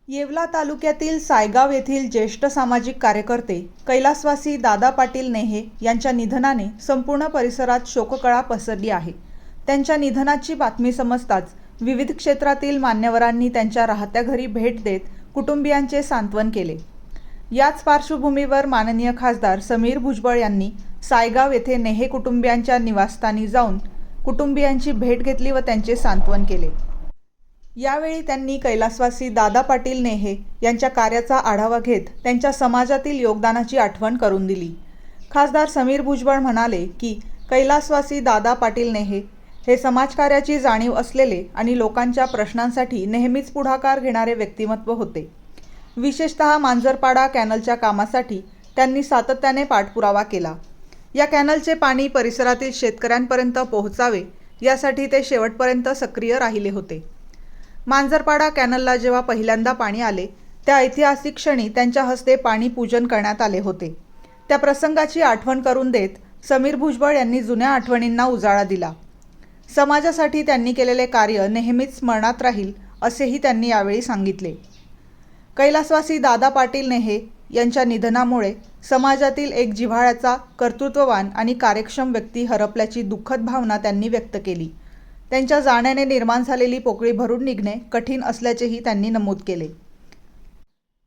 येवला तालुक्यातील सायगाव येथील ज्येष्ठ सामाजिक कार्यकर्ते कैलासवासी दादा पाटील नेहे यांच्या निधनाने संपूर्ण परिसरात शोककळा पसरली आहे। त्यांच्या निधनाची बातमी समजताच विविध क्षेत्रातील मान्यवरांनी त्यांच्या राहत्या घरी भेट देत कुटुंबियांचे सांत्वन केले। याच पार्श्वभूमीवर माननीय खासदार समीर भुजबळ यांनी सायगाव येथे नेहे कुटुंबियांच्या निवासस्थानी जाऊन कुटुंबियांची भेट घेतली व त्यांचे सांत्वन केले। यावेळी त्यांनी कैलासवासी दादा पाटील नेहे यांच्या कार्याचा आढावा घेत त्यांच्या समाजातील योगदानाची आठवण करून दिली। खासदार समीर भुजबळ म्हणाले की कैलासवासी दादा पाटील नेहे हे समाजकार्याची जाणीव असलेले आणि लोकांच्या प्रश्नांसाठी नेहमीच पुढाकार घेणारे व्यक्तिमत्व होते। विशेषतः मांजरपाडा कॅनलच्या कामासाठी त्यांनी सातत्याने पाठपुरावा केला। या कॅनलचे पाणी परिसरातील शेतकऱ्यांपर्यंत पोहोचावे यासाठी ते शेवटपर्यंत सक्रिय राहिले होते। मांजरपाडा कॅनलला जेव्हा पहिल्यांदा पाणी आले त्या ऐतिहासिक क्षणी त्यांच्या हस्ते पाणी पूजन करण्यात आले होते। त्या प्रसंगाची आठवण करून देत समीर भुजबळ यांनी जुन्या आठवणींना उजाळा दिला। समाजासाठी त्यांनी केलेले कार्य नेहमीच स्मरणात राहील असेही त्यांनी यावेळी सांगितले। कैलासवासी दादा पाटील नेहे यांच्या निधनामुळे समाजातील एक जिव्हाळ्याचा, कर्तृत्ववान आणि कार्यक्षम व्यक्ती हरपल्याची दुःखद भावना त्यांनी व्यक्त केली। त्यांच्या जाण्याने निर्माण झालेली पोकळी भरून निघणे कठीण असल्याचेही त्यांनी नमूद केले।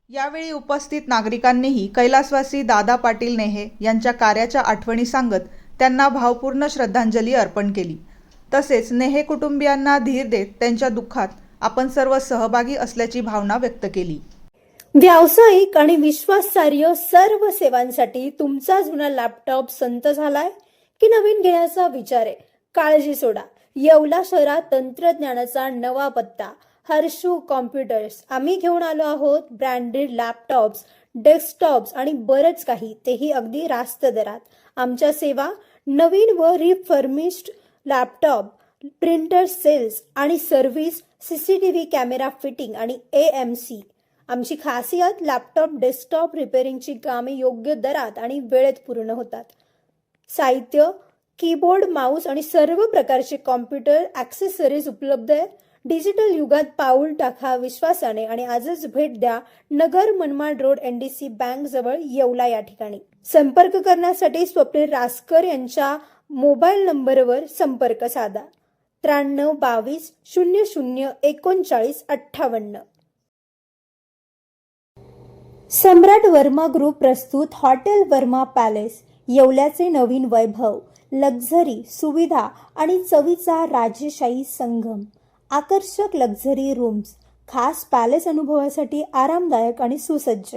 यावेळी उपस्थित नागरिकांनीही कैलासवासी दादा पाटील नेहे यांच्या कार्याच्या आठवणी सांगत त्यांना भावपूर्ण श्रद्धांजली अर्पण केली। तसेच नेहे कुटुंबियांना धीर देत त्यांच्या दुःखात आपण सर्व सहभागी असल्याची भावना व्यक्त केली। व्यावसायिक आणि विश्वासार्ह सर्व सेवांसाठी तुमचा जुना लॅपटॉप संत झालाय की नवीन घेण्याचा विचार आहे? काळजी सोडा। येवला शहरात तंत्रज्ञानाचा नवा पत्ता हर्षू कॉम्प्युटर्स। आम्ही घेऊन आलो आहोत ब्रँडेड लॅपटॉप्स, डेस्कटॉप्स आणि बरंच काही, तेही अगदी रास्त दरात। आमच्या सेवा नवीन व रिफर्निश्ड लॅपटॉप, प्रिंटर सेल्स आणि सर्व्हिस, सीसीटीव्ही कॅमेरा फिटिंग आणि AMC। आमची खासियत लॅपटॉप डेस्कटॉप रिपेअरिंगची कामे योग्य दरात आणि वेळेत पूर्ण होतात। साहित्य, कीबोर्ड, माऊस आणि सर्व प्रकारचे कॉम्प्युटर ॲक्सेसरीज उपलब्ध आहे। डिजिटल युगात पाऊल टाका विश्वासाने आणि आजच भेट द्या Nagar Manmad road NDC bank जवळ येवला या ठिकाणी। संपर्क करण्यासाठी स्वप्नील रासकर यांच्या मोबाईल नंबरवर संपर्क साधा 93 22 00 39 58। सम्राट वर्मा ग्रुप प्रस्तुत हॉटेल वर्मा पॅलेस, येवल्याचे नवीन वैभव, लक्झरी, सुविधा आणि चवीचा राजेशाही संगम। आकर्षक लक्झरी रूम्स, खास पॅलेस अनुभवासाठी आरामदायक आणि सुसज्ज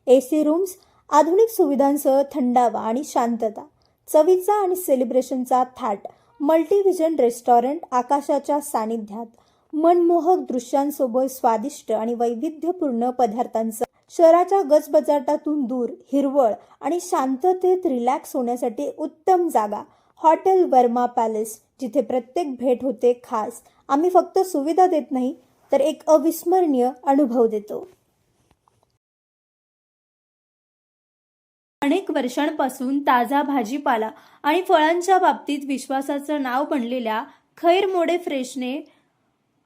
AC रूम्स, आधुनिक सुविधांसह थंडावा आणि शांतता, चवीचा आणि सेलिब्रेशनचा थाट, मल्टीव्हिजन रेस्टॉरंट आकाशाच्या सानिध्यात, मनमोहक दृश्यांसोबत स्वादिष्ट आणि वैविध्यपूर्ण पदार्थांचा, शहराच्या गजबजाटातून दूर, हिरवळ आणि शांततेत रिलॅक्स होण्यासाठी उत्तम जागा। हॉटेल वर्मा पॅलेस, जिथे प्रत्येक भेट होते खास। आम्ही फक्त सुविधा देत नाही तर एक अविस्मरणीय अनुभव देतो। अनेक वर्षांपासून ताजा भाजीपाला आणि फळांच्या बाबतीत विश्वासाचं नाव बनलेल्या खैर मोडे फ्रेशने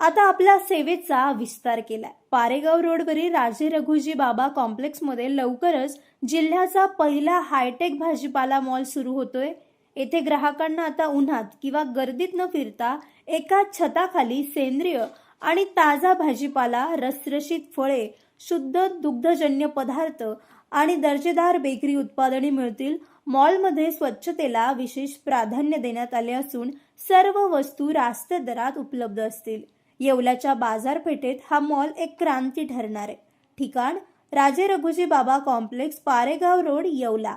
आता आपल्या सेवेचा विस्तार केलाय। पारेगाव रोडवरील राजे रघुजी बाबा कॉम्प्लेक्समध्ये लवकरच जिल्ह्याचा पहिला हायटेक भाजीपाला मॉल सुरू होतोय। येथे ग्राहकांना आता उन्हात किंवा गर्दीत न फिरता एकाच छताखाली सेंद्रिय आणि ताजा भाजीपाला, रसरशीत फळे, शुद्ध दुग्धजन्य पदार्थ आणि दर्जेदार बेकरी उत्पादने मिळतील। मॉलमध्ये स्वच्छतेला विशेष प्राधान्य देण्यात आले असून सर्व वस्तू रास्त दरात उपलब्ध असतील। येवल्याच्या बाजारपेठेत हा मॉल एक क्रांती ठरणार आहे। ठिकाण राजे रघुजी बाबा कॉम्प्लेक्स, पारेगाव रोड, येवला।